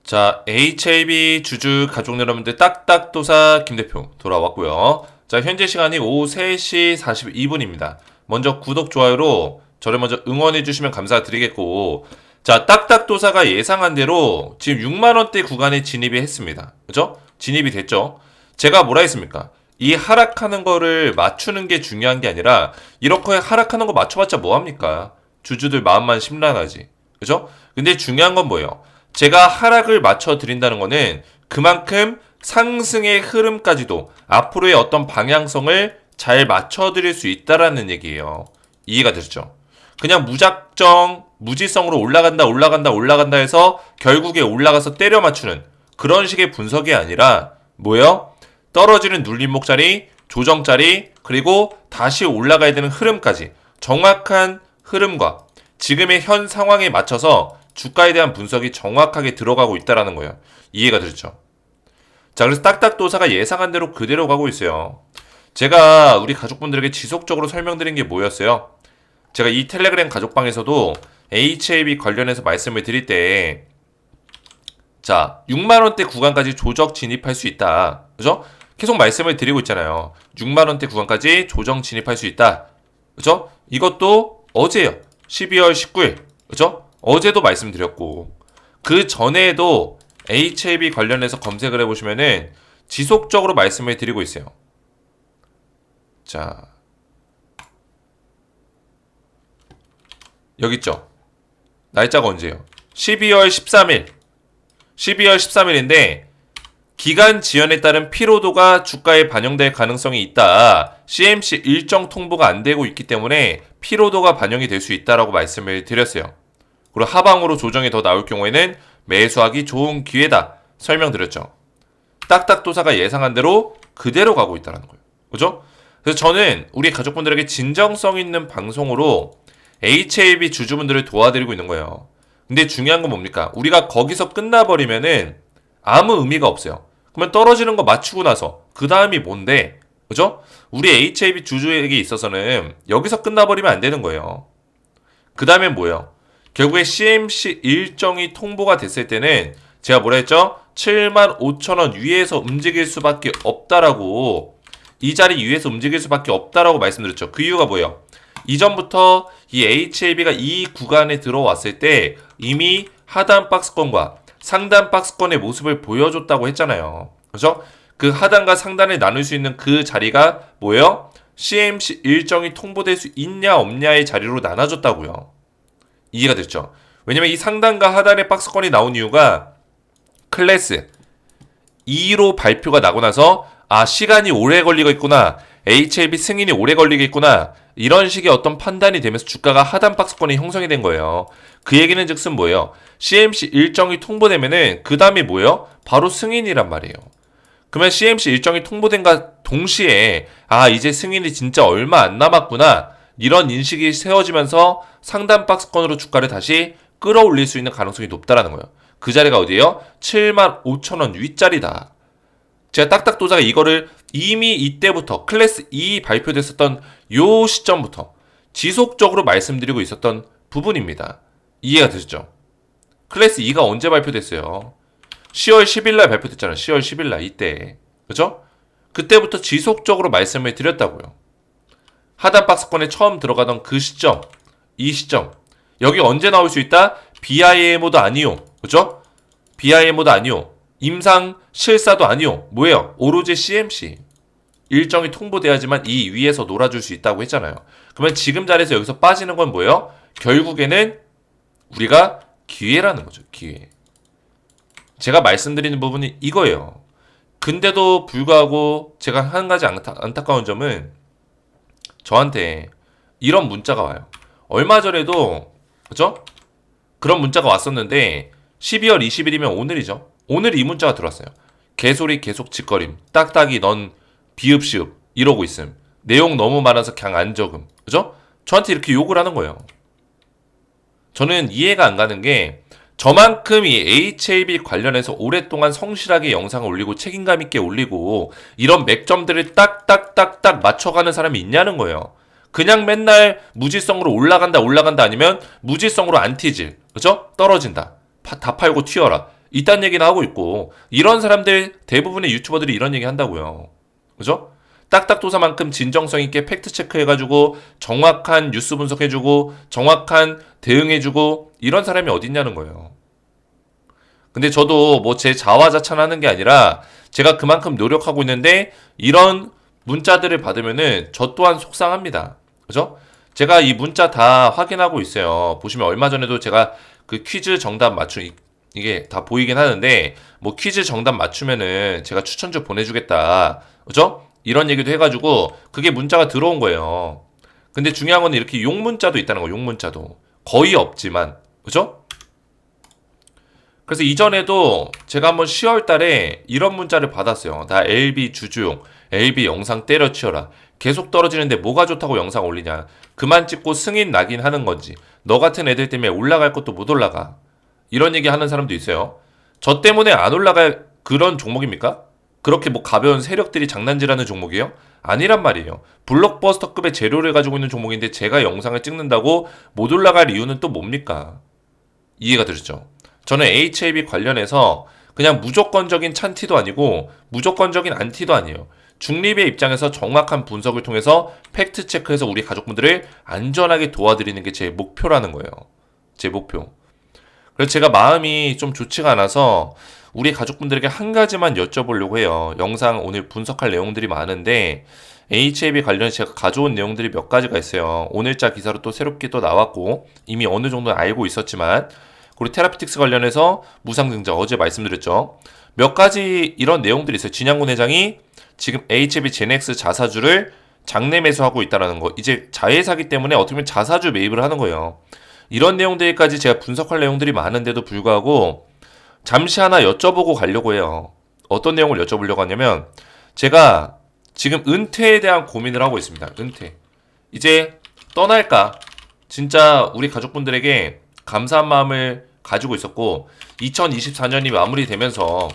자, HAB 주주 가족 여러분들 딱딱도사 김대표 돌아왔고요. 자, 현재 시간이 오후 3시 42분입니다. 먼저 구독, 좋아요로 저를 먼저 응원해 주시면 감사드리겠고, 자, 딱딱도사가 예상한 대로 지금 6만원대 구간에 진입이 했습니다. 그죠? 진입이 됐죠? 제가 뭐라 했습니까? 이 하락하는 거를 맞추는 게 중요한 게 아니라 이렇게 하락하는 거 맞춰봤자 뭐합니까? 주주들 마음만 심란하지. 그죠? 근데 중요한 건 뭐예요? 제가 하락을 맞춰드린다는 거는 그만큼 상승의 흐름까지도 앞으로의 어떤 방향성을 잘 맞춰드릴 수 있다라는 얘기예요. 이해가 되셨죠? 그냥 무작정 무지성으로 올라간다 해서 결국에 올라가서 때려 맞추는 그런 식의 분석이 아니라 뭐예요? 떨어지는 눌림목 자리, 조정 자리, 그리고 다시 올라가야 되는 흐름까지 정확한 흐름과 지금의 현 상황에 맞춰서 주가에 대한 분석이 정확하게 들어가고 있다라는 거예요. 이해가 되죠? 자, 그래서 딱딱도사가 예상한 대로 그대로 가고 있어요. 제가 우리 가족분들에게 지속적으로 설명드린 게 뭐였어요? 제가 이 텔레그램 가족방에서도 HAB 관련해서 말씀을 드릴 때, 자, 6만원대 구간까지 조정 진입할 수 있다. 그죠? 계속 말씀을 드리고 있잖아요. 6만원대 구간까지 조정 진입할 수 있다. 그죠? 이것도 어제요. 12월 19일. 그죠? 어제도 말씀드렸고, 그 전에도 HAB 관련해서 검색을 해보시면은 지속적으로 말씀을 드리고 있어요. 자, 여기 있죠? 날짜가 언제예요? 12월 13일. 12월 13일인데, 기간 지연에 따른 피로도가 주가에 반영될 가능성이 있다. CMC 일정 통보가 안 되고 있기 때문에 피로도가 반영이 될 수 있다라고 말씀을 드렸어요. 그리고 하방으로 조정이 더 나올 경우에는 매수하기 좋은 기회다. 설명드렸죠. 딱딱도사가 예상한 대로 그대로 가고 있다는 거예요. 그죠? 그래서 저는 우리 가족분들에게 진정성 있는 방송으로 HAB 주주분들을 도와드리고 있는 거예요. 근데 중요한 건 뭡니까? 우리가 거기서 끝나버리면은 아무 의미가 없어요. 그러면 떨어지는 거 맞추고 나서 그 다음이 뭔데? 그죠? 우리 HAB 주주에게 있어서는 여기서 끝나버리면 안 되는 거예요. 그 다음에 뭐예요? 결국에 CMC 일정이 통보가 됐을 때는 제가 뭐라 했죠? 75,000원 위에서 움직일 수밖에 없다라고, 이 자리 위에서 움직일 수밖에 없다라고 말씀드렸죠. 그 이유가 뭐예요? 이전부터 이 HAB가 이 구간에 들어왔을 때 이미 하단 박스권과 상단 박스권의 모습을 보여줬다고 했잖아요. 그죠? 그 하단과 상단을 나눌 수 있는 그 자리가 뭐예요? CMC 일정이 통보될 수 있냐 없냐의 자리로 나눠줬다고요. 이해가 됐죠? 왜냐면 이 상단과 하단의 박스권이 나온 이유가 클래스 2로 발표가 나고 나서 시간이 오래 걸리겠구나, HAB 승인이 오래 걸리겠구나, 이런 식의 어떤 판단이 되면서 주가가 하단 박스권이 형성이 된 거예요. 그 얘기는 즉슨 뭐예요? CMC 일정이 통보되면은 그 다음에 뭐예요? 바로 승인이란 말이에요. 그러면 CMC 일정이 통보된과 동시에 이제 승인이 진짜 얼마 안 남았구나, 이런 인식이 세워지면서 상단 박스권으로 주가를 다시 끌어올릴 수 있는 가능성이 높다라는 거예요. 그 자리가 어디예요? 75,000원 윗자리다. 제가 딱딱도자가 이거를 이미 이때부터 클래스 2 발표됐었던 요 시점부터 지속적으로 말씀드리고 있었던 부분입니다. 이해가 되셨죠? 클래스 2가 언제 발표됐어요? 10월 10일날 발표됐잖아요. 10월 10일날 이때. 그죠? 그때부터 지속적으로 말씀을 드렸다고요. 하단 박스권에 처음 들어가던 그 시점, 이 시점, 여기 언제 나올 수 있다? BIMO도 아니요. 그죠? BIMO도 아니요. 임상 실사도 아니요. 뭐예요? 오로지 CMC. 일정이 통보돼야지만 이 위에서 놀아줄 수 있다고 했잖아요. 그러면 지금 자리에서 여기서 빠지는 건 뭐예요? 결국에는 우리가 기회라는 거죠. 기회. 제가 말씀드리는 부분이 이거예요. 근데도 불구하고 제가 한 가지 안타까운 점은 저한테 이런 문자가 와요. 얼마 전에도 그죠? 그런 문자가 왔었는데 12월 20일이면 오늘이죠. 오늘 이 문자가 들어왔어요. 개소리 계속 짓거림. 딱딱이 넌 비읍시읍 이러고 있음. 내용 너무 많아서 그냥 안 적음. 그죠? 저한테 이렇게 욕을 하는 거예요. 저는 이해가 안 가는 게 저만큼 이 HAB 관련해서 오랫동안 성실하게 영상을 올리고 책임감 있게 올리고 이런 맥점들을 딱딱딱딱 맞춰가는 사람이 있냐는 거예요. 그냥 맨날 무지성으로 올라간다 아니면 무지성으로 안티질. 그죠? 떨어진다. 다 팔고 튀어라. 이딴 얘기나 하고 있고, 이런 사람들 대부분의 유튜버들이 이런 얘기 한다고요. 그죠? 딱딱도사만큼 진정성 있게 팩트 체크해가지고 정확한 뉴스 분석해주고 정확한 대응해주고 이런 사람이 어딨냐는 거예요. 근데 저도 뭐 제 자화자찬하는 게 아니라 제가 그만큼 노력하고 있는데 이런 문자들을 받으면은 저 또한 속상합니다. 그죠? 제가 이 문자 다 확인하고 있어요. 보시면 얼마 전에도 제가 그 퀴즈 정답 이게 다 보이긴 하는데 뭐 퀴즈 정답 맞추면은 제가 추천주 보내주겠다. 그죠? 이런 얘기도 해가지고 그게 문자가 들어온 거예요. 근데 중요한 건 이렇게 용 문자도 있다는 거, 용 문자도. 거의 없지만. 그죠? 그래서 이전에도 제가 한번 10월 달에 이런 문자를 받았어요. 나 LB 주주용, LB 영상 때려치워라. 계속 떨어지는데 뭐가 좋다고 영상 올리냐. 그만 찍고 승인 나긴 하는 건지. 너 같은 애들 때문에 올라갈 것도 못 올라가. 이런 얘기 하는 사람도 있어요. 저 때문에 안 올라갈 그런 종목입니까? 그렇게 뭐 가벼운 세력들이 장난질하는 종목이에요? 아니란 말이에요. 블록버스터급의 재료를 가지고 있는 종목인데 제가 영상을 찍는다고 못 올라갈 이유는 또 뭡니까? 이해가 되시죠? 저는 HAB 관련해서 그냥 무조건적인 찬티도 아니고 무조건적인 안티도 아니에요. 중립의 입장에서 정확한 분석을 통해서 팩트 체크해서 우리 가족분들을 안전하게 도와드리는 게 제 목표라는 거예요. 제 목표. 그래서 제가 마음이 좀 좋지가 않아서 우리 가족분들에게 한 가지만 여쭤보려고 해요. 영상 오늘 분석할 내용들이 많은데 HAB 관련해서 제가 가져온 내용들이 몇 가지가 있어요. 오늘자 기사로 또 새롭게 또 나왔고 이미 어느 정도 알고 있었지만 그리고 테라피틱스 관련해서 무상증자 어제 말씀드렸죠. 몇 가지 이런 내용들이 있어요. 진양군 회장이 지금 HAB 제넥스 자사주를 장내 매수하고 있다는 거. 이제 자회사기 때문에 어떻게 보면 자사주 매입을 하는 거예요. 이런 내용들까지 제가 분석할 내용들이 많은데도 불구하고 잠시 하나 여쭤보고 가려고 해요. 어떤 내용을 여쭤보려고 하냐면 제가 지금 은퇴에 대한 고민을 하고 있습니다. 은퇴. 이제 떠날까? 진짜 우리 가족분들에게 감사한 마음을 가지고 있었고 2024년이 마무리되면서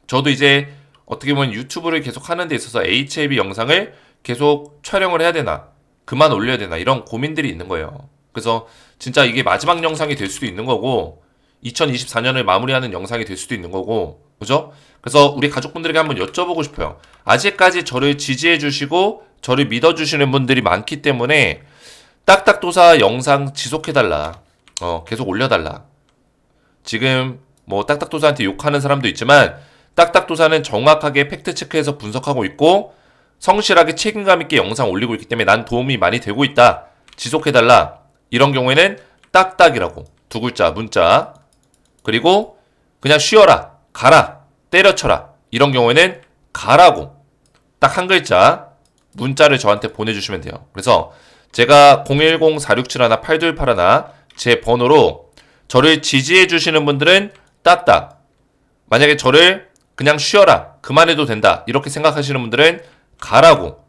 저도 이제 어떻게 보면 유튜브를 계속 하는 데 있어서 HAB 영상을 계속 촬영을 해야 되나 그만 올려야 되나 이런 고민들이 있는 거예요. 그래서 진짜 이게 마지막 영상이 될 수도 있는 거고 2024년을 마무리하는 영상이 될 수도 있는 거고 그죠? 그래서 우리 가족분들에게 한번 여쭤보고 싶어요. 아직까지 저를 지지해 주시고 저를 믿어 주시는 분들이 많기 때문에 딱딱도사 영상 지속해달라. 계속 올려달라. 지금 뭐 딱딱도사한테 욕하는 사람도 있지만 딱딱도사는 정확하게 팩트체크해서 분석하고 있고 성실하게 책임감 있게 영상 올리고 있기 때문에 난 도움이 많이 되고 있다. 지속해달라. 이런 경우에는 딱딱이라고 두 글자 문자 그리고 그냥 쉬어라 가라 때려쳐라 이런 경우에는 가라고 딱 한 글자 문자를 저한테 보내주시면 돼요. 그래서 제가 010-467-8281 제 번호로 저를 지지해 주시는 분들은 딱딱 만약에 저를 그냥 쉬어라 그만해도 된다 이렇게 생각하시는 분들은 가라고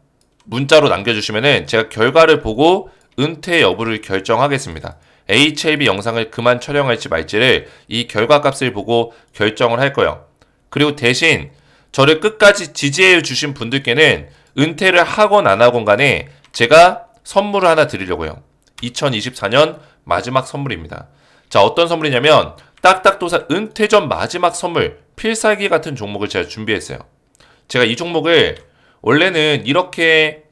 문자로 남겨주시면은 제가 결과를 보고 은퇴 여부를 결정하겠습니다. HAB 영상을 그만 촬영할지 말지를 이 결과값을 보고 결정을 할 거예요. 그리고 대신 저를 끝까지 지지해 주신 분들께는 은퇴를 하건 안 하건 간에 제가 선물을 하나 드리려고 해요. 2024년 마지막 선물입니다. 자, 어떤 선물이냐면 딱딱도사 은퇴 전 마지막 선물 필살기 같은 종목을 제가 준비했어요. 제가 이 종목을 원래는 이렇게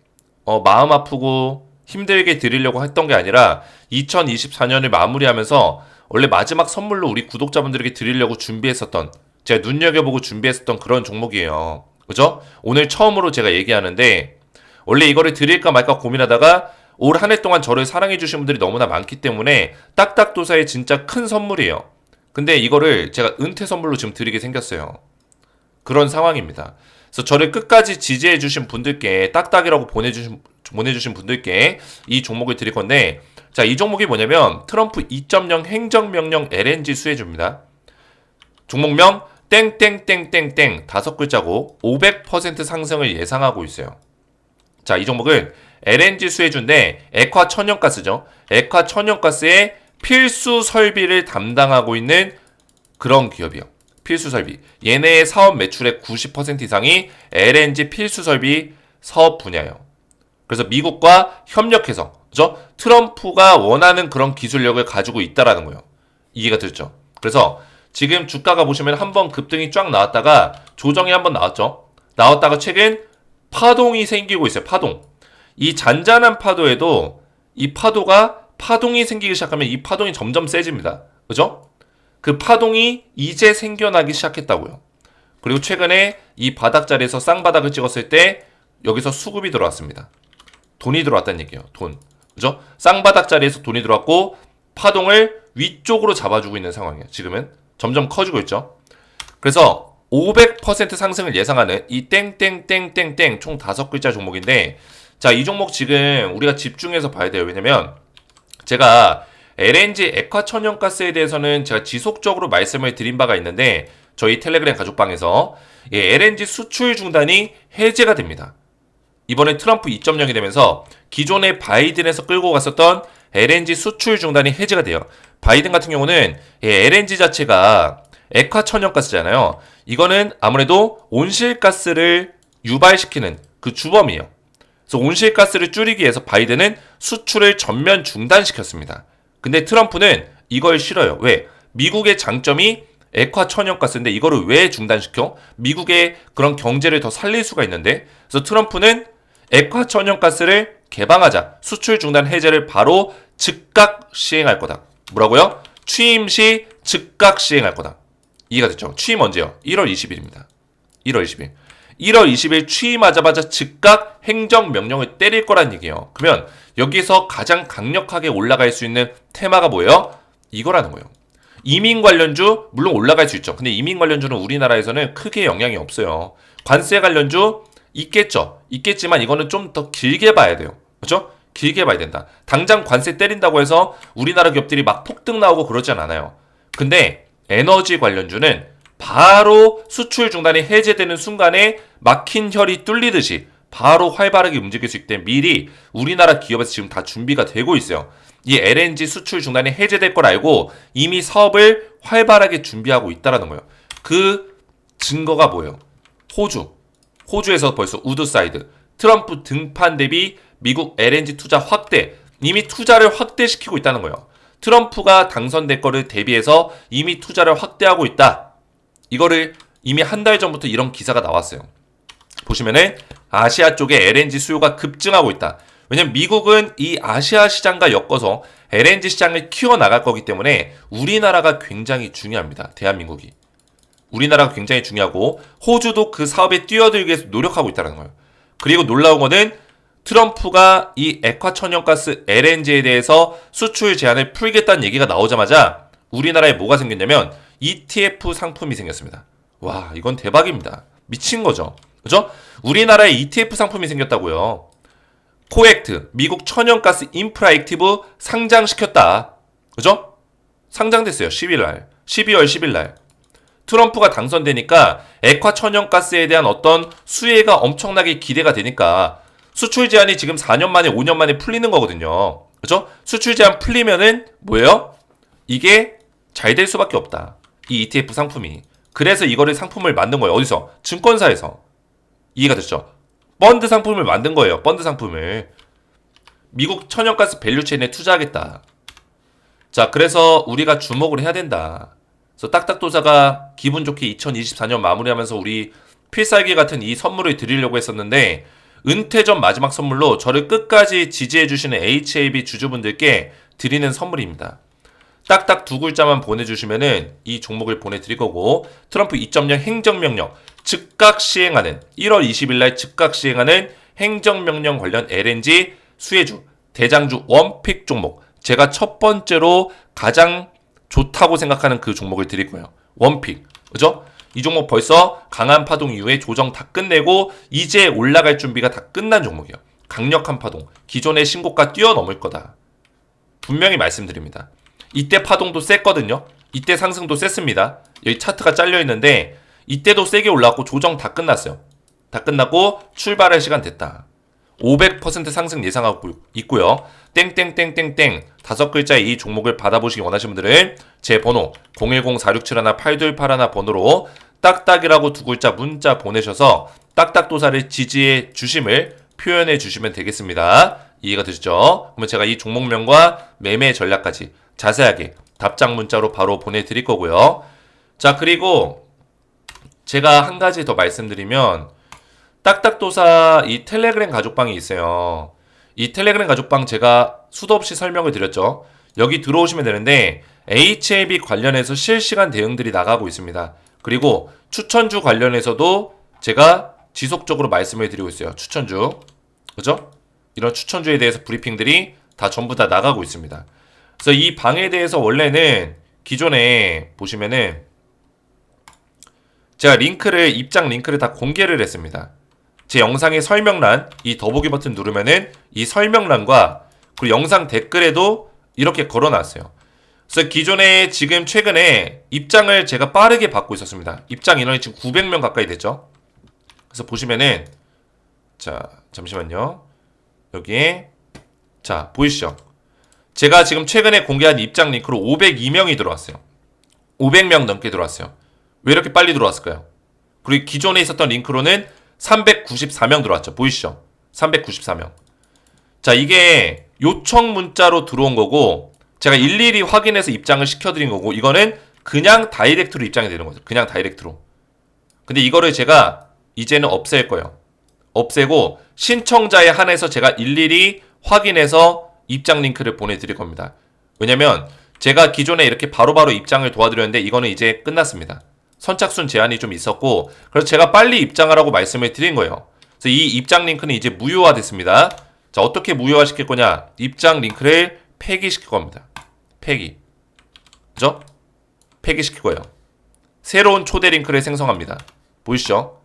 마음 아프고 힘들게 드리려고 했던 게 아니라 2024년을 마무리하면서 원래 마지막 선물로 우리 구독자분들에게 드리려고 준비했었던 제가 눈여겨보고 준비했었던 그런 종목이에요. 그죠? 오늘 처음으로 제가 얘기하는데 원래 이거를 드릴까 말까 고민하다가 올 한 해 동안 저를 사랑해주신 분들이 너무나 많기 때문에 딱딱도사의 진짜 큰 선물이에요. 근데 이거를 제가 은퇴 선물로 지금 드리게 생겼어요. 그런 상황입니다. 그래서 저를 끝까지 지지해주신 분들께 딱딱이라고 보내주신 분들께 이 종목을 드릴 건데 자, 이 종목이 뭐냐면 트럼프 2.0 행정명령 LNG 수혜주입니다. 종목명 땡땡땡땡땡 5글자고 500% 상승을 예상하고 있어요. 자, 이 종목은 LNG 수혜주인데 액화 천연가스죠. 액화 천연가스의 필수 설비를 담당하고 있는 그런 기업이요. 필수 설비. 얘네의 사업 매출의 90% 이상이 LNG 필수 설비 사업 분야예요. 그래서 미국과 협력해서 그죠? 트럼프가 원하는 그런 기술력을 가지고 있다라는 거예요. 이해가 됐죠? 그래서 지금 주가가 보시면 한번 급등이 쫙 나왔다가 조정이 한번 나왔죠. 나왔다가 최근 파동이 생기고 있어요. 파동. 이 잔잔한 파도에도 이 파동이 생기기 시작하면 이 파동이 점점 세집니다. 그죠? 그 파동이 이제 생겨나기 시작했다고요. 그리고 최근에 이 바닥 자리에서 쌍바닥을 찍었을 때 여기서 수급이 들어왔습니다. 돈이 들어왔다는 얘기예요. 돈. 그죠? 쌍바닥 자리에서 돈이 들어왔고 파동을 위쪽으로 잡아주고 있는 상황이에요. 지금은 점점 커지고 있죠. 그래서 500% 상승을 예상하는 이 땡땡땡땡땡 총 5글자 종목인데, 자, 이 종목 지금 우리가 집중해서 봐야 돼요. 왜냐면 제가 LNG 액화천연가스에 대해서는 제가 지속적으로 말씀을 드린 바가 있는데, 저희 텔레그램 가족방에서 LNG 수출 중단이 해제가 됩니다. 이번에 트럼프 2.0이 되면서 기존의 바이든에서 끌고 갔었던 LNG 수출 중단이 해제가 돼요. 바이든 같은 경우는 LNG 자체가 액화천연가스잖아요. 이거는 아무래도 온실가스를 유발시키는 그 주범이에요. 그래서 온실가스를 줄이기 위해서 바이든은 수출을 전면 중단시켰습니다. 근데 트럼프는 이걸 싫어요. 왜? 미국의 장점이 액화천연가스인데 이거를 왜 중단시켜? 미국의 그런 경제를 더 살릴 수가 있는데. 그래서 트럼프는 액화천연가스를 개방하자, 수출 중단 해제를 바로 즉각 시행할 거다. 뭐라고요? 취임 시 즉각 시행할 거다. 이해가 됐죠? 취임 언제요? 1월 20일입니다. 1월 20일. 1월 20일 취임하자마자 즉각 행정명령을 때릴 거란 얘기예요. 그러면 여기서 가장 강력하게 올라갈 수 있는 테마가 뭐예요? 이거라는 거예요. 이민 관련주 물론 올라갈 수 있죠. 근데 이민 관련주는 우리나라에서는 크게 영향이 없어요. 관세 관련주 있겠죠. 있겠지만 이거는 좀 더 길게 봐야 돼요. 그렇죠? 길게 봐야 된다. 당장 관세 때린다고 해서 우리나라 기업들이 막 폭등 나오고 그러진 않아요. 근데 에너지 관련주는 바로 수출 중단이 해제되는 순간에 막힌 혈이 뚫리듯이 바로 활발하게 움직일 수 있기 때문에 미리 우리나라 기업에서 지금 다 준비가 되고 있어요. 이 LNG 수출 중단이 해제될 걸 알고 이미 사업을 활발하게 준비하고 있다는 거예요. 그 증거가 뭐예요? 호주에서 벌써 우드사이드, 트럼프 등판 대비 미국 LNG 투자 확대, 이미 투자를 확대시키고 있다는 거예요. 트럼프가 당선될 거를 대비해서 이미 투자를 확대하고 있다. 이거를 이미 한 달 전부터 이런 기사가 나왔어요. 보시면은 아시아 쪽에 LNG 수요가 급증하고 있다. 왜냐면 미국은 이 아시아 시장과 엮어서 LNG 시장을 키워나갈 거기 때문에 우리나라가 굉장히 중요합니다. 대한민국이. 우리나라가 굉장히 중요하고 호주도 그 사업에 뛰어들기 위해서 노력하고 있다는 거예요. 그리고 놀라운 거는 트럼프가 이 액화천연가스 LNG에 대해서 수출 제한을 풀겠다는 얘기가 나오자마자 우리나라에 뭐가 생겼냐면 ETF 상품이 생겼습니다. 와, 이건 대박입니다. 미친 거죠. 그죠? 우리나라에 ETF 상품이 생겼다고요. 코액트, 미국 천연가스 인프라 액티브 상장시켰다. 그죠? 상장됐어요. 12월 10일. 트럼프가 당선되니까 액화천연가스에 대한 어떤 수혜가 엄청나게 기대가 되니까 수출 제한이 지금 4년 만에 5년 만에 풀리는 거거든요. 그죠? 수출 제한 풀리면은 뭐예요? 이게 잘 될 수밖에 없다. 이 ETF 상품이. 그래서 이거를 상품을 만든 거예요. 어디서? 증권사에서. 이해가 됐죠? 펀드 상품을 만든 거예요. 펀드 상품을. 미국 천연가스 밸류체인에 투자하겠다. 자, 그래서 우리가 주목을 해야 된다. 그래서 딱딱도사가 기분 좋게 2024년 마무리하면서 우리 필살기 같은 이 선물을 드리려고 했었는데 은퇴 전 마지막 선물로 저를 끝까지 지지해주시는 HAB 주주분들께 드리는 선물입니다. 딱딱 두 글자만 보내주시면은 이 종목을 보내드릴 거고 트럼프 2.0 행정명령 즉각 시행하는 1월 20일날 즉각 시행하는 행정명령 관련 LNG 수혜주 대장주 원픽 종목 제가 첫 번째로 가장 좋다고 생각하는 그 종목을 드릴 거예요. 원픽. 그죠? 이 종목 벌써 강한 파동 이후에 조정 다 끝내고 이제 올라갈 준비가 다 끝난 종목이에요. 강력한 파동. 기존의 신고가 뛰어넘을 거다. 분명히 말씀드립니다. 이때 파동도 셌거든요. 이때 상승도 셌습니다. 여기 차트가 잘려 있는데 이때도 세게 올라왔고 조정 다 끝났어요. 다 끝나고 출발할 시간 됐다. 500% 상승 예상하고 있고요. 땡땡땡땡땡 5글자의 이 종목을 받아보시기 원하시는 분들은 제 번호 010-4671-8281 번호로 딱딱이라고 두 글자 문자 보내셔서 딱딱도사를 지지해 주심을 표현해 주시면 되겠습니다. 이해가 되시죠? 그러면 제가 이 종목명과 매매 전략까지 자세하게 답장 문자로 바로 보내드릴 거고요. 자, 그리고 제가 한 가지 더 말씀드리면 딱딱도사 이 텔레그램 가족방이 있어요. 이 텔레그램 가족방 제가 수도 없이 설명을 드렸죠. 여기 들어오시면 되는데 HAB 관련해서 실시간 대응들이 나가고 있습니다. 그리고 추천주 관련해서도 제가 지속적으로 말씀을 드리고 있어요. 추천주. 그죠? 이런 추천주에 대해서 브리핑들이 다 전부 다 나가고 있습니다. 그래서 이 방에 대해서 원래는 기존에 보시면은 제가 입장 링크를 다 공개를 했습니다. 제 영상의 설명란, 이 더보기 버튼 누르면은 이 설명란과 그리고 영상 댓글에도 이렇게 걸어놨어요. 그래서 기존에 지금 최근에 입장을 제가 빠르게 받고 있었습니다. 입장 인원이 지금 900명 가까이 됐죠. 그래서 보시면은 자, 잠시만요. 여기에 자, 보이시죠? 제가 지금 최근에 공개한 입장 링크로 502명이 들어왔어요. 500명 넘게 들어왔어요. 왜 이렇게 빨리 들어왔을까요? 그리고 기존에 있었던 링크로는 394명 들어왔죠. 보이시죠? 394명. 자, 이게 요청 문자로 들어온 거고 제가 일일이 확인해서 입장을 시켜드린 거고 이거는 그냥 다이렉트로 입장이 되는 거죠. 그냥 다이렉트로. 근데 이거를 제가 이제는 없앨 거예요. 없애고 신청자에 한해서 제가 일일이 확인해서 입장 링크를 보내드릴 겁니다. 왜냐면 제가 기존에 이렇게 바로바로 입장을 도와드렸는데 이거는 이제 끝났습니다. 선착순 제한이 좀 있었고 그래서 제가 빨리 입장하라고 말씀을 드린 거예요. 그래서 이 입장 링크는 이제 무효화 됐습니다. 자, 어떻게 무효화 시킬 거냐? 입장 링크를 폐기시킬 겁니다. 폐기. 그죠? 폐기시킬 거예요. 새로운 초대 링크를 생성합니다. 보이시죠?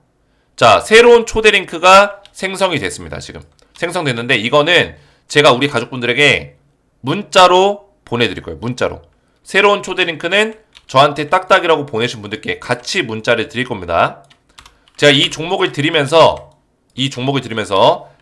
자, 새로운 초대 링크가 생성이 됐습니다. 지금 생성됐는데 이거는 제가 우리 가족분들에게 문자로 보내드릴 거예요. 문자로. 새로운 초대 링크는 저한테 딱딱이라고 보내신 분들께 같이 문자를 드릴 겁니다. 제가 이 종목을 드리면서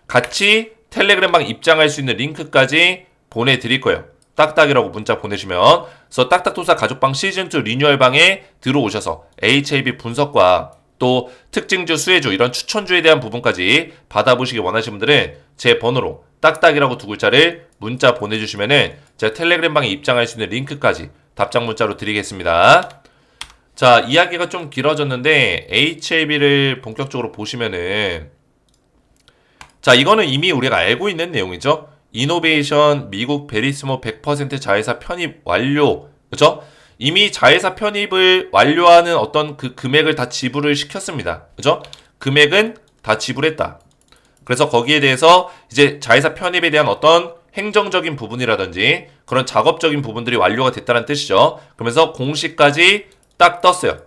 같이 텔레그램방 입장할 수 있는 링크까지 보내드릴 거예요. 딱딱이라고 문자 보내시면. 그래서 딱딱도사 가족방 시즌2 리뉴얼방에 들어오셔서 HAB 분석과 또 특징주, 수혜주 이런 추천주에 대한 부분까지 받아보시기 원하시는 분들은 제 번호로 딱딱이라고 두 글자를 문자 보내주시면은 제가 텔레그램방에 입장할 수 있는 링크까지 답장 문자로 드리겠습니다. 자, 이야기가 좀 길어졌는데 HAB를 본격적으로 보시면은 자, 이거는 이미 우리가 알고 있는 내용이죠. 이노베이션 미국 베리스모 100% 자회사 편입 완료. 그죠? 이미 자회사 편입을 완료하는 어떤 그 금액을 다 지불을 시켰습니다. 그죠? 금액은 다 지불했다. 그래서 거기에 대해서 이제 자회사 편입에 대한 어떤 행정적인 부분이라든지 그런 작업적인 부분들이 완료가 됐다는 뜻이죠. 그러면서 공시까지 딱 떴어요.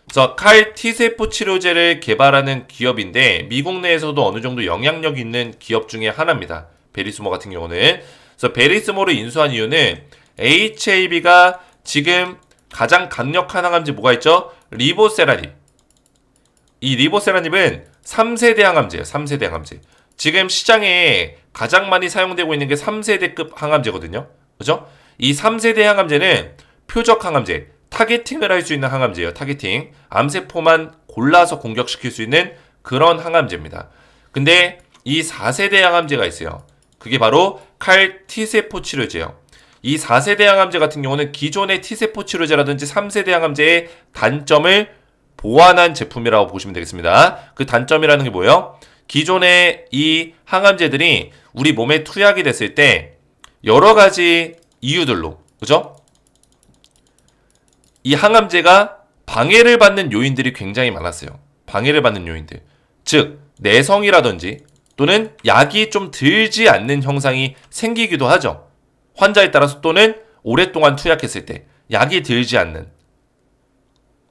그래서 칼 T세포 치료제를 개발하는 기업인데 미국 내에서도 어느 정도 영향력 있는 기업 중에 하나입니다. 베리스모 같은 경우는. 그래서 베리스모를 인수한 이유는 HAB가 지금 가장 강력한 항암제 뭐가 있죠? 리보세라닙. 이 리보세라닙은 3세대 항암제예요. 3세대 항암제. 지금 시장에 가장 많이 사용되고 있는 게 3세대급 항암제거든요. 그죠? 이 3세대 항암제는 표적 항암제, 타겟팅을 할 수 있는 항암제예요. 타겟팅. 암세포만 골라서 공격시킬 수 있는 그런 항암제입니다. 근데 이 4세대 항암제가 있어요. 그게 바로 칼 T세포 치료제예요. 이 4세대 항암제 같은 경우는 기존의 T세포 치료제라든지 3세대 항암제의 단점을 보완한 제품이라고 보시면 되겠습니다. 그 단점이라는 게 뭐예요? 기존의 이 항암제들이 우리 몸에 투약이 됐을 때 여러 가지 이유들로, 그죠? 이 항암제가 방해를 받는 요인들이 굉장히 많았어요. 방해를 받는 요인들. 즉, 내성이라든지 또는 약이 좀 들지 않는 형상이 생기기도 하죠. 환자에 따라서 또는 오랫동안 투약했을 때 약이 들지 않는.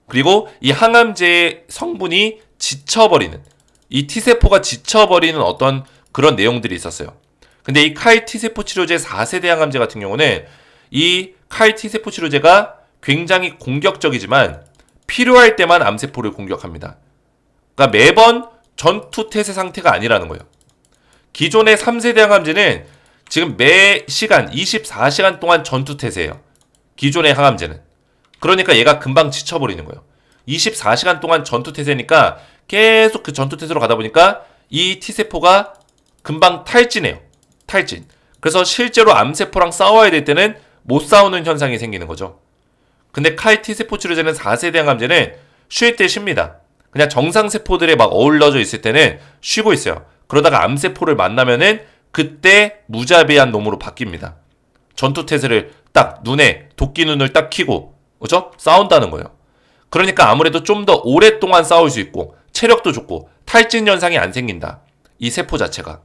그리고 이 항암제의 성분이 지쳐버리는, 이 T세포가 지쳐버리는 어떤 그런 내용들이 있었어요. 근데 이 칼 T세포 치료제 4세대 항암제 같은 경우는 이 칼 T세포 치료제가 굉장히 공격적이지만 필요할 때만 암세포를 공격합니다. 그러니까 매번 전투 태세 상태가 아니라는 거예요. 기존의 3세대 항암제는 지금 매 시간 24시간 동안 전투 태세예요. 기존의 항암제는. 그러니까 얘가 금방 지쳐버리는 거예요. 24시간 동안 전투 태세니까 계속 그 전투 태세로 가다 보니까 이 T세포가 금방 탈진해요. 탈진. 그래서 실제로 암세포랑 싸워야 될 때는 못 싸우는 현상이 생기는 거죠. 근데 칼 T세포 치료제는 4세대 항암제는 쉴 때 쉽니다. 그냥 정상세포들에 막 어울러져 있을 때는 쉬고 있어요. 그러다가 암세포를 만나면은 그때 무자비한 놈으로 바뀝니다. 전투태세를 딱 눈에 도끼 눈을 딱 켜고 그죠? 싸운다는 거예요. 그러니까 아무래도 좀 더 오랫동안 싸울 수 있고 체력도 좋고 탈진 현상이 안 생긴다. 이 세포 자체가.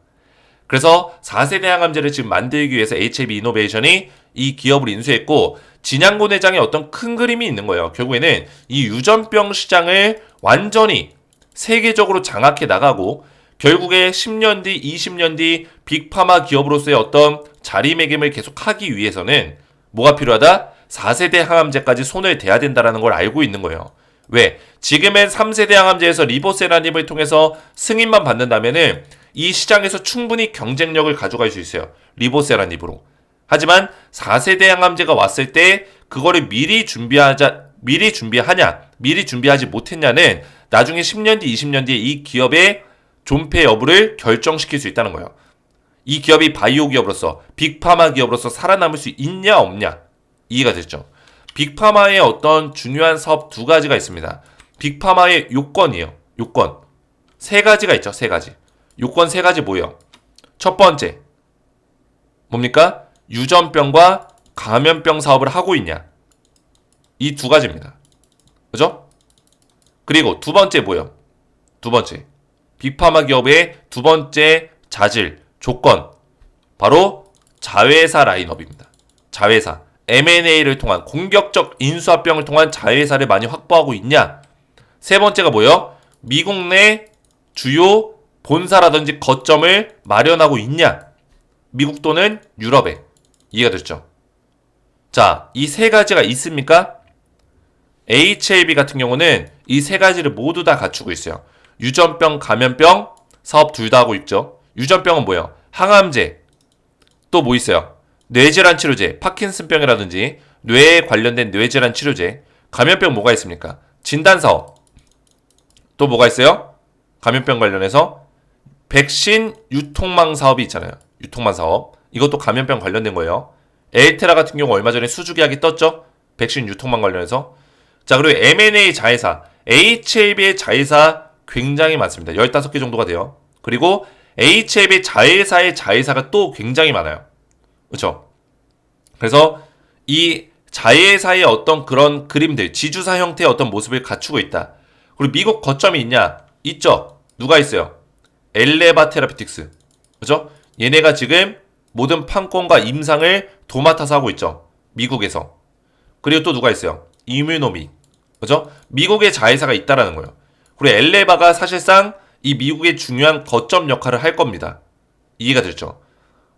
그래서 4세대 항암제를 지금 만들기 위해서 HAB 이노베이션이 이 기업을 인수했고 진양고 내장에 어떤 큰 그림이 있는 거예요. 결국에는 이 유전병 시장을 완전히 세계적으로 장악해 나가고 결국에 10년 뒤, 20년 뒤 빅파마 기업으로서의 어떤 자리매김을 계속하기 위해서는 뭐가 필요하다? 4세대 항암제까지 손을 대야 된다는 걸 알고 있는 거예요. 왜? 지금은 3세대 항암제에서 리보세라닙을 통해서 승인만 받는다면은 이 시장에서 충분히 경쟁력을 가져갈 수 있어요. 리보세라닙으로. 하지만 4세대 항암제가 왔을 때 그거를 미리 준비하지 못했냐는 나중에 10년 뒤, 20년 뒤에 이 기업의 존폐 여부를 결정시킬 수 있다는 거예요. 이 기업이 바이오 기업으로서 빅파마 기업으로서 살아남을 수 있냐 없냐 이해가 됐죠. 빅파마의 어떤 중요한 사업 두 가지가 있습니다. 빅파마의 요건이에요. 요건 세 가지가 있죠. 세 가지. 요건 세 가지 뭐예요? 첫 번째 뭡니까? 유전병과 감염병 사업을 하고 있냐? 이 두 가지입니다. 그죠? 그리고 두 번째 뭐예요? 두 번째 빅파마 기업의 두 번째 자질 조건 바로 자회사 라인업입니다. 자회사 M&A를 통한 공격적 인수합병을 통한 자회사를 많이 확보하고 있냐? 세 번째가 뭐예요? 미국 내 주요 본사라든지 거점을 마련하고 있냐? 미국 또는 유럽에. 이해가 됐죠? 자, 이 세 가지가 있습니까? HAB 같은 경우는 이 세 가지를 모두 다 갖추고 있어요. 유전병, 감염병 사업 둘 다 하고 있죠. 유전병은 뭐예요? 항암제. 또 뭐 있어요? 뇌질환 치료제, 파킨슨병이라든지 뇌에 관련된 뇌질환 치료제. 감염병 뭐가 있습니까? 진단사업. 또 뭐가 있어요? 감염병 관련해서 백신 유통망 사업이 있잖아요. 유통망 사업. 이것도 감염병 관련된 거예요. 엘테라 같은 경우 얼마 전에 수주 계약이 떴죠? 백신 유통망 관련해서. 자, 그리고 M&A 자회사, HAB의 자회사 굉장히 많습니다. 15개 정도가 돼요. 그리고 HAB 자회사의 자회사가 또 굉장히 많아요. 그렇죠? 그래서 이 자회사의 어떤 그런 그림들, 지주사 형태의 어떤 모습을 갖추고 있다. 그리고 미국 거점이 있냐? 있죠. 누가 있어요? 엘레바 테라피틱스. 그죠? 얘네가 지금 모든 판권과 임상을 도맡아서 하고 있죠. 미국에서. 그리고 또 누가 있어요? 이뮤노미. 그죠? 미국의 자회사가 있다라는 거예요. 그리고 엘레바가 사실상 이 미국의 중요한 거점 역할을 할 겁니다. 이해가 됐죠?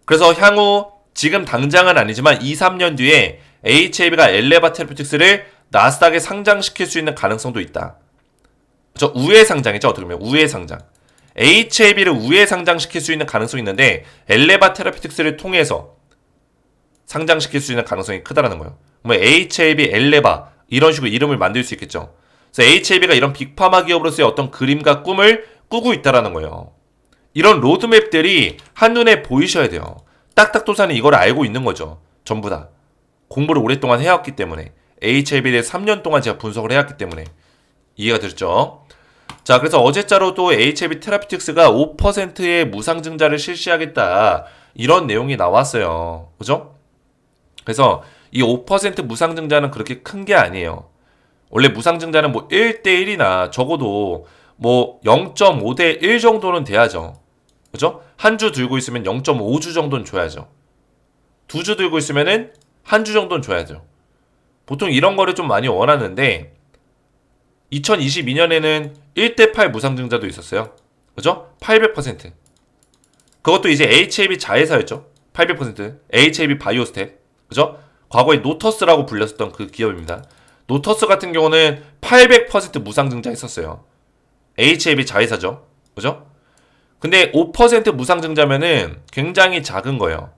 그래서 향후 지금 당장은 아니지만 2, 3년 뒤에 HAB가 엘레바 테라피틱스를 나스닥에 상장시킬 수 있는 가능성도 있다. 그죠? 우회 상장이죠. 어떻게 보면 우회 상장. HAB를 우회 상장시킬 수 있는 가능성이 있는데 엘레바 테라피틱스를 통해서 상장시킬 수 있는 가능성이 크다라는 거예요. 뭐 HAB, 엘레바 이런 식으로 이름을 만들 수 있겠죠. 그래서 HAB가 이런 빅파마 기업으로서의 어떤 그림과 꿈을 꾸고 있다라는 거예요. 이런 로드맵들이 한눈에 보이셔야 돼요. 딱딱도사는 이걸 알고 있는 거죠. 전부 다. 공부를 오랫동안 해왔기 때문에 HAB에 대해 3년 동안 제가 분석을 해왔기 때문에 이해가 됐죠? 자, 그래서 어제자로 또 HAB 테라피틱스가 5%의 무상증자를 실시하겠다 이런 내용이 나왔어요. 그죠? 그래서 이 5% 무상증자는 그렇게 큰 게 아니에요. 원래 무상증자는 뭐 1대1이나 적어도 뭐 0.5대1 정도는 돼야죠. 그죠? 한 주 들고 있으면 0.5주 정도는 줘야죠. 두 주 들고 있으면은 한 주 정도는 줘야죠. 보통 이런 거를 좀 많이 원하는데 2022년에는 1대8 무상증자도 있었어요. 그죠? 800%. 그것도 이제 HAB 자회사였죠. 800%. HAB 바이오스텝. 그죠? 과거에 노터스라고 불렸었던 그 기업입니다. 노터스 같은 경우는 800% 무상증자 했었어요. HAB 자회사죠. 그죠? 근데 5% 무상증자면은 굉장히 작은 거예요.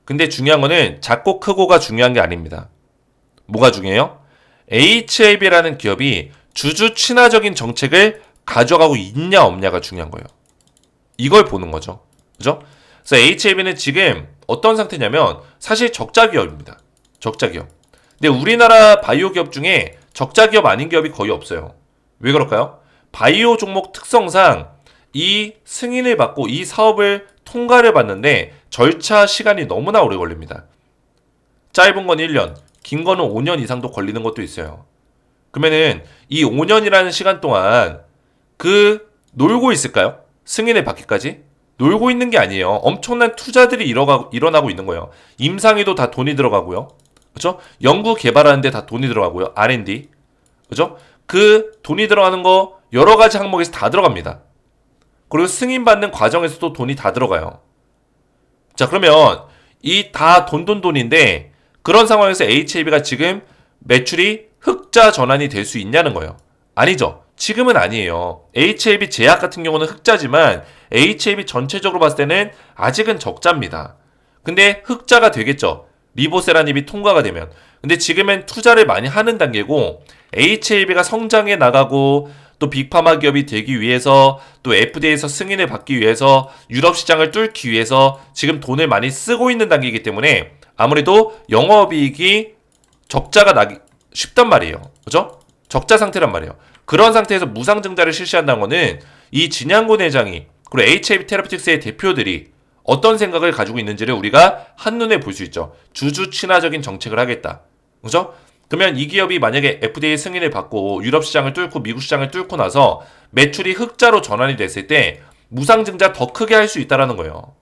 근데 중요한 거는 작고 크고가 중요한 게 아닙니다. 뭐가 중요해요? HAB라는 기업이 주주 친화적인 정책을 가져가고 있냐 없냐가 중요한 거예요. 이걸 보는 거죠. 그죠? 그래서 HAB는 지금 어떤 상태냐면 사실 적자 기업입니다. 적자 기업. 근데 우리나라 바이오 기업 중에 적자 기업 아닌 기업이 거의 없어요. 왜 그럴까요? 바이오 종목 특성상 이 승인을 받고 이 사업을 통과를 받는데 절차 시간이 너무나 오래 걸립니다. 짧은 건 1년, 긴 거는 5년 이상도 걸리는 것도 있어요. 그러면은 이 5년이라는 시간 동안 놀고 있을까요? 승인을 받기까지? 놀고 있는 게 아니에요. 엄청난 투자들이 일어나고 있는 거예요. 임상에도 다 돈이 들어가고요. 그죠? 연구 개발하는데 다 돈이 들어가고요. R&D. 그죠? 그 돈이 들어가는 거 여러 가지 항목에서 다 들어갑니다. 그리고 승인받는 과정에서도 돈이 다 들어가요. 자, 그러면 이 다 돈인데 그런 상황에서 HAB가 지금 매출이 흑자 전환이 될 수 있냐는 거예요. 아니죠. 지금은 아니에요. HAB 제약 같은 경우는 흑자지만 HAB 전체적으로 봤을 때는 아직은 적자입니다. 근데 흑자가 되겠죠. 리보세라닙이 통과가 되면. 근데 지금은 투자를 많이 하는 단계고 HAB가 성장해 나가고 또 빅파마 기업이 되기 위해서 또 FDA에서 승인을 받기 위해서 유럽 시장을 뚫기 위해서 지금 돈을 많이 쓰고 있는 단계이기 때문에 아무래도 영업이익이 적자가 나기 쉽단 말이에요. 그죠? 적자 상태란 말이에요. 그런 상태에서 무상증자를 실시한다는 거는 이 진양곤 회장이 그리고 HAB 테라피틱스의 대표들이 어떤 생각을 가지고 있는지를 우리가 한눈에 볼 수 있죠. 주주 친화적인 정책을 하겠다. 그죠? 그러면 이 기업이 만약에 FDA 승인을 받고 유럽 시장을 뚫고 미국 시장을 뚫고 나서 매출이 흑자로 전환이 됐을 때 무상증자 더 크게 할 수 있다는 거예요.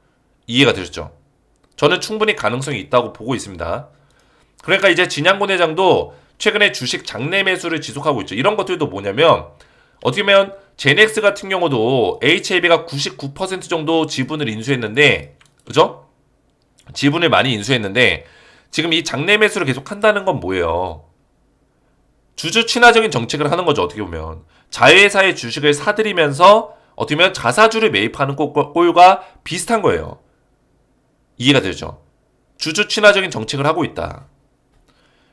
이해가 되셨죠? 저는 충분히 가능성이 있다고 보고 있습니다. 그러니까 이제 진양곤 회장도 최근에 주식 장내 매수를 지속하고 있죠. 이런 것들도 뭐냐면 어떻게 보면 제넥스 같은 경우도 HAB가 99% 정도 지분을 인수했는데 그죠? 지분을 많이 인수했는데 지금 이 장내 매수를 계속 한다는 건 뭐예요? 주주 친화적인 정책을 하는 거죠. 어떻게 보면 자회사의 주식을 사들이면서 어떻게 보면 자사주를 매입하는 꼴과 비슷한 거예요. 이해가 되죠? 주주 친화적인 정책을 하고 있다.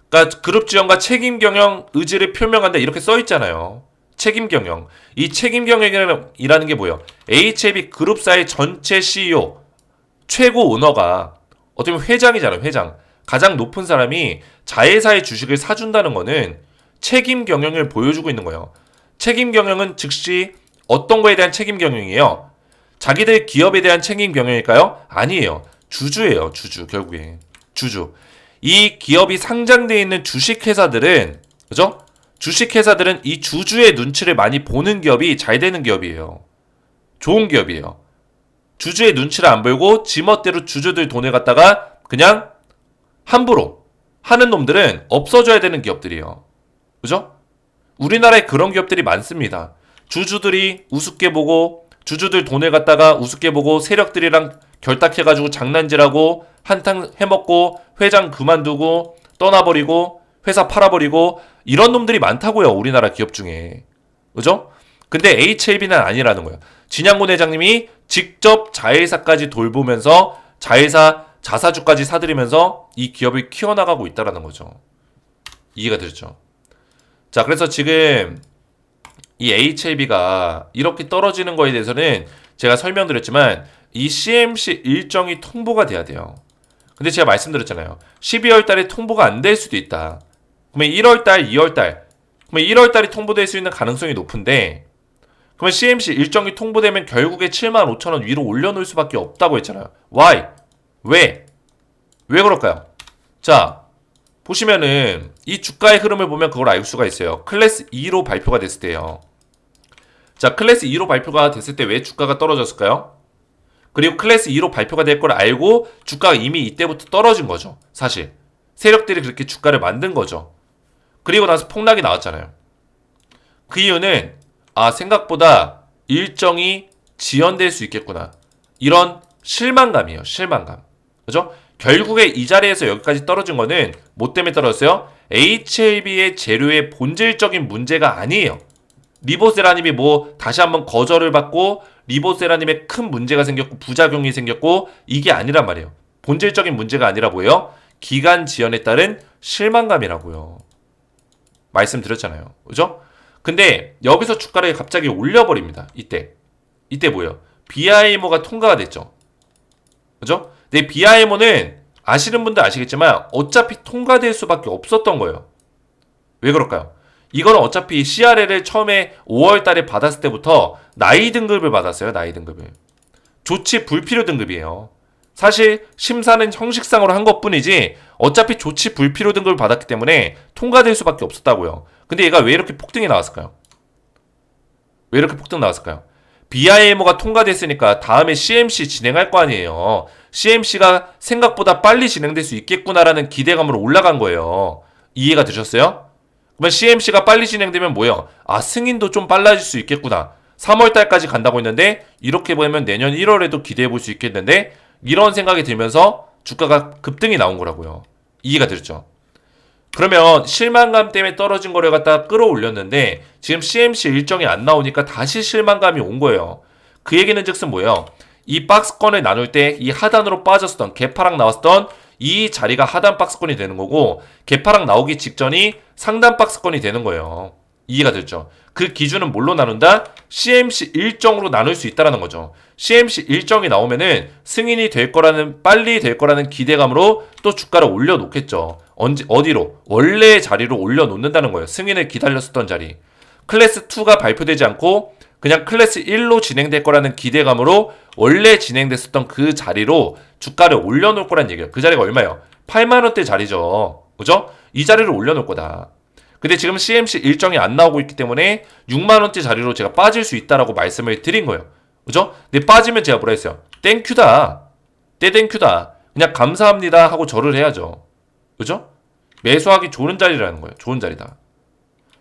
그러니까 그룹 지원과 책임 경영 의지를 표명한다 이렇게 써 있잖아요. 책임 경영. 이 책임 경영이라는 게 뭐예요? HAB 그룹사의 전체 CEO 최고 오너가 어떻게 보면 회장이잖아요. 회장. 가장 높은 사람이 자회사의 주식을 사준다는 거는 책임 경영을 보여주고 있는 거예요. 책임 경영은 즉시 어떤 거에 대한 책임 경영이에요? 자기들 기업에 대한 책임 경영일까요? 아니에요. 주주예요. 주주. 결국에. 주주. 이 기업이 상장되어 있는 주식회사들은 그죠? 주식회사들은 이 주주의 눈치를 많이 보는 기업이 잘 되는 기업이에요. 좋은 기업이에요. 주주의 눈치를 안 보고 지멋대로 주주들 돈을 갖다가 그냥 함부로 하는 놈들은 없어져야 되는 기업들이에요. 그죠? 우리나라에 그런 기업들이 많습니다. 주주들이 우습게 보고 주주들 돈을 갖다가 우습게 보고 세력들이랑 결탁해가지고 장난질하고 한탕 해먹고 회장 그만두고 떠나버리고 회사 팔아버리고 이런 놈들이 많다고요. 우리나라 기업 중에. 그죠? 근데 HAB는 아니라는 거예요. 진양곤 회장님이 직접 자회사까지 돌보면서 자회사 자사주까지 사들이면서 이 기업을 키워나가고 있다는 거죠. 이해가 되죠? 자, 그래서 지금 이 HAB가 이렇게 떨어지는 거에 대해서는 제가 설명드렸지만 이 CMC 일정이 통보가 돼야 돼요. 근데 제가 말씀드렸잖아요. 12월 달에 통보가 안 될 수도 있다. 그러면 1월 달, 2월 달. 그러면 1월 달에 통보될 수 있는 가능성이 높은데 그러면 CMC 일정이 통보되면 결국에 75,000원 위로 올려놓을 수밖에 없다고 했잖아요. Why? 왜? 왜 그럴까요? 자, 보시면은 이 주가의 흐름을 보면 그걸 알 수가 있어요. 클래스 2로 발표가 됐을 때요. 자, 클래스 2로 발표가 됐을 때 왜 주가가 떨어졌을까요? 그리고 클래스 2로 발표가 될 걸 알고 주가가 이미 이때부터 떨어진 거죠. 사실. 세력들이 그렇게 주가를 만든 거죠. 그리고 나서 폭락이 나왔잖아요. 그 이유는 생각보다 일정이 지연될 수 있겠구나. 이런 실망감이에요. 실망감. 그죠? 결국에 이 자리에서 여기까지 떨어진 거는 뭐 때문에 떨어졌어요? HAB의 재료의 본질적인 문제가 아니에요. 리보세라님이 뭐 다시 한번 거절을 받고 리보세라님의 큰 문제가 생겼고 부작용이 생겼고 이게 아니란 말이에요. 본질적인 문제가 아니라 뭐예요? 기간 지연에 따른 실망감이라고요. 말씀드렸잖아요. 그죠? 근데 여기서 주가를 갑자기 올려버립니다. 이때 뭐예요? BIMO가 통과가 됐죠. 그죠? 근데 BIMO는 아시는 분들 아시겠지만 어차피 통과될 수밖에 없었던 거예요. 왜 그럴까요? 이거는 어차피 CRL을 처음에 5월 달에 받았을 때부터 나이 등급을 받았어요. 나이 등급을. 조치 불필요 등급이에요. 사실 심사는 형식상으로 한 것뿐이지 어차피 조치 불필요 등급을 받았기 때문에 통과될 수밖에 없었다고요. 근데 얘가 왜 이렇게 폭등이 나왔을까요? 왜 이렇게 폭등 나왔을까요? BIMO가 통과됐으니까 다음에 CMC 진행할 거 아니에요. CMC가 생각보다 빨리 진행될 수 있겠구나라는 기대감으로 올라간 거예요. 이해가 되셨어요? 그러면 CMC가 빨리 진행되면 뭐예요? 아, 승인도 좀 빨라질 수 있겠구나. 3월 달까지 간다고 했는데 이렇게 보면 내년 1월에도 기대해 볼 수 있겠는데 이런 생각이 들면서 주가가 급등이 나온 거라고요. 이해가 되셨죠? 그러면 실망감 때문에 떨어진 거를 갖다 끌어올렸는데 지금 CMC 일정이 안 나오니까 다시 실망감이 온 거예요. 그 얘기는 즉슨 뭐예요? 이 박스권을 나눌 때 이 하단으로 빠졌었던 개파락 나왔었던 이 자리가 하단 박스권이 되는 거고 개파락 나오기 직전이 상단 박스권이 되는 거예요. 이해가 됐죠? 그 기준은 뭘로 나눈다? CMC 일정으로 나눌 수 있다는 거죠. CMC 일정이 나오면은 승인이 될 거라는, 빨리 될 거라는 기대감으로 또 주가를 올려놓겠죠. 어디로? 원래의 자리로 올려놓는다는 거예요. 승인을 기다렸었던 자리. 클래스 2가 발표되지 않고 그냥 클래스 1로 진행될 거라는 기대감으로 원래 진행됐었던 그 자리로 주가를 올려놓을 거란 얘기예요. 그 자리가 얼마예요? 8만원대 자리죠. 그죠? 이 자리를 올려놓을 거다. 근데 지금 CMC 일정이 안 나오고 있기 때문에 6만원대 자리로 제가 빠질 수 있다라고 말씀을 드린 거예요. 그죠? 근데 빠지면 제가 뭐라 했어요? 땡큐다. 땡큐다. 그냥 감사합니다 하고 절을 해야죠. 그죠? 매수하기 좋은 자리라는 거예요. 좋은 자리다.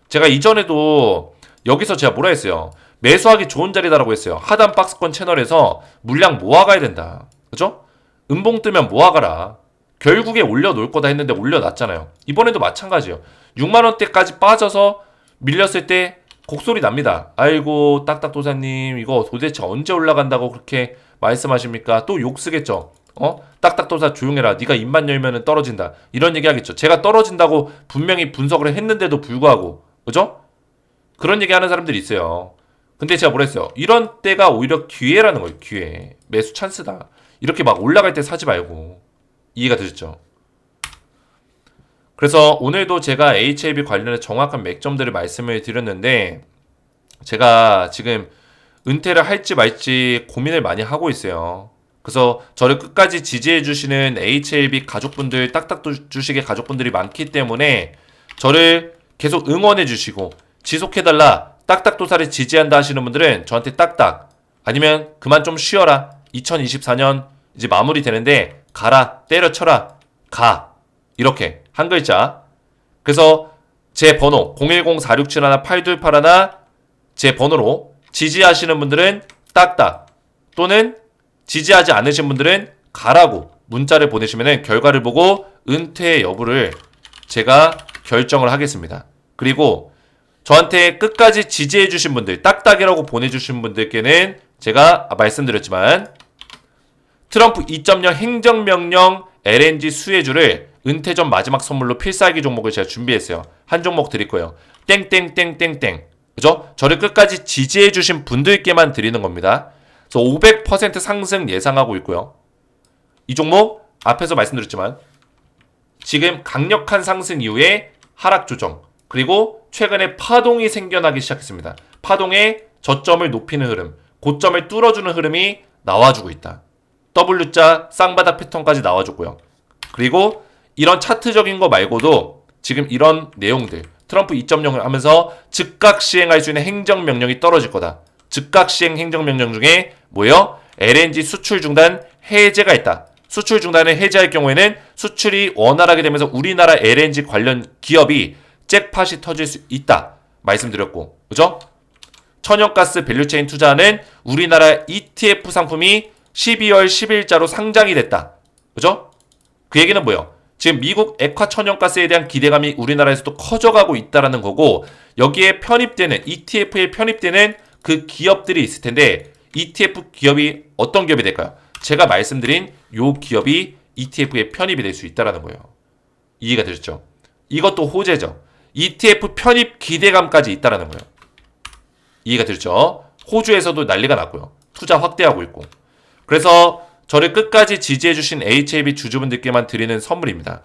제가 이전에도 여기서 제가 뭐라 했어요? 매수하기 좋은 자리다라고 했어요. 하단 박스권 채널에서 물량 모아가야 된다. 그죠? 음봉 뜨면 모아가라. 결국에 올려놓을 거다 했는데 올려놨잖아요. 이번에도 마찬가지예요. 6만원대까지 빠져서 밀렸을 때 곡소리 납니다. 아이고 딱딱도사님 이거 도대체 언제 올라간다고 그렇게 말씀하십니까? 또 욕 쓰겠죠. 딱딱도사 조용해라. 네가 입만 열면은 떨어진다. 이런 얘기 하겠죠. 제가 떨어진다고 분명히 분석을 했는데도 불구하고 그죠? 그런 얘기 하는 사람들이 있어요. 근데 제가 뭐라 했어요? 이런 때가 오히려 기회라는 거예요. 기회. 매수 찬스다. 이렇게 막 올라갈 때 사지 말고. 이해가 되셨죠? 그래서 오늘도 제가 HLB 관련해 정확한 맥점들을 말씀을 드렸는데 제가 지금 은퇴를 할지 말지 고민을 많이 하고 있어요. 그래서 저를 끝까지 지지해 주시는 HLB 가족분들, 딱딱 주식의 가족분들이 많기 때문에 저를 계속 응원해 주시고 지속해달라, 딱딱도사를 지지한다 하시는 분들은 저한테 딱딱, 아니면 그만 좀 쉬어라, 2024년 이제 마무리 되는데 가라, 때려쳐라, 가, 이렇게 한 글자. 그래서 제 번호 010-4671-8281 제 번호로 지지하시는 분들은 딱딱, 또는 지지하지 않으신 분들은 가라고 문자를 보내시면 결과를 보고 은퇴 여부를 제가 결정을 하겠습니다. 그리고 저한테 끝까지 지지해주신 분들, 딱딱이라고 보내주신 분들께는 제가 말씀드렸지만 트럼프 2.0 행정명령 LNG 수혜주를 은퇴 전 마지막 선물로 필살기 종목을 제가 준비했어요. 한 종목 드릴 거예요. 땡땡땡땡땡. 그죠? 저를 끝까지 지지해주신 분들께만 드리는 겁니다. 그래서 500% 상승 예상하고 있고요. 이 종목 앞에서 말씀드렸지만 지금 강력한 상승 이후에 하락 조정, 그리고 최근에 파동이 생겨나기 시작했습니다. 파동의 저점을 높이는 흐름, 고점을 뚫어주는 흐름이 나와주고 있다. W자 쌍바닥 패턴까지 나와줬고요. 그리고 이런 차트적인 거 말고도 지금 이런 내용들, 트럼프 2.0을 하면서 즉각 시행할 수 있는 행정명령이 떨어질 거다. 즉각 시행 행정명령 중에 뭐예요? LNG 수출 중단 해제가 있다. 수출 중단을 해제할 경우에는 수출이 원활하게 되면서 우리나라 LNG 관련 기업이 잭팟이 터질 수 있다 말씀드렸고, 그죠? 천연가스 밸류체인 투자하는 우리나라 ETF 상품이 12월 10일자로 상장이 됐다. 그죠? 그 얘기는 뭐예요? 지금 미국 액화 천연가스에 대한 기대감이 우리나라에서도 커져가고 있다라는 거고, 여기에 편입되는 ETF에 편입되는 그 기업들이 있을 텐데 ETF 기업이 어떤 기업이 될까요? 제가 말씀드린 요 기업이 ETF에 편입이 될 수 있다라는 거예요. 이해가 되셨죠? 이것도 호재죠. ETF 편입 기대감까지 있다라는 거예요. 이해가 되셨죠? 호주에서도 난리가 났고요. 투자 확대하고 있고. 그래서 저를 끝까지 지지해주신 HAB 주주분들께만 드리는 선물입니다.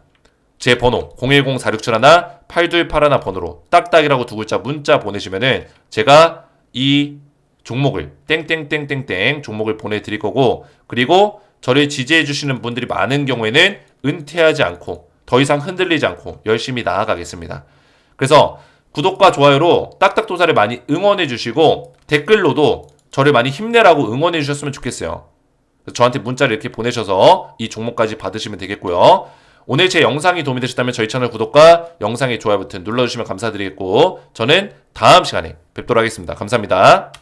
제 번호 010-4671-8281 번호로 딱딱이라고 두 글자 문자 보내시면은 제가 이 종목을 땡땡땡땡땡 종목을 보내드릴 거고, 그리고 저를 지지해주시는 분들이 많은 경우에는 은퇴하지 않고 더 이상 흔들리지 않고 열심히 나아가겠습니다. 그래서 구독과 좋아요로 딱딱도사를 많이 응원해 주시고 댓글로도 저를 많이 힘내라고 응원해 주셨으면 좋겠어요. 저한테 문자를 이렇게 보내셔서 이 종목까지 받으시면 되겠고요. 오늘 제 영상이 도움이 되셨다면 저희 채널 구독과 영상의 좋아요 버튼 눌러주시면 감사드리겠고, 저는 다음 시간에 뵙도록 하겠습니다. 감사합니다.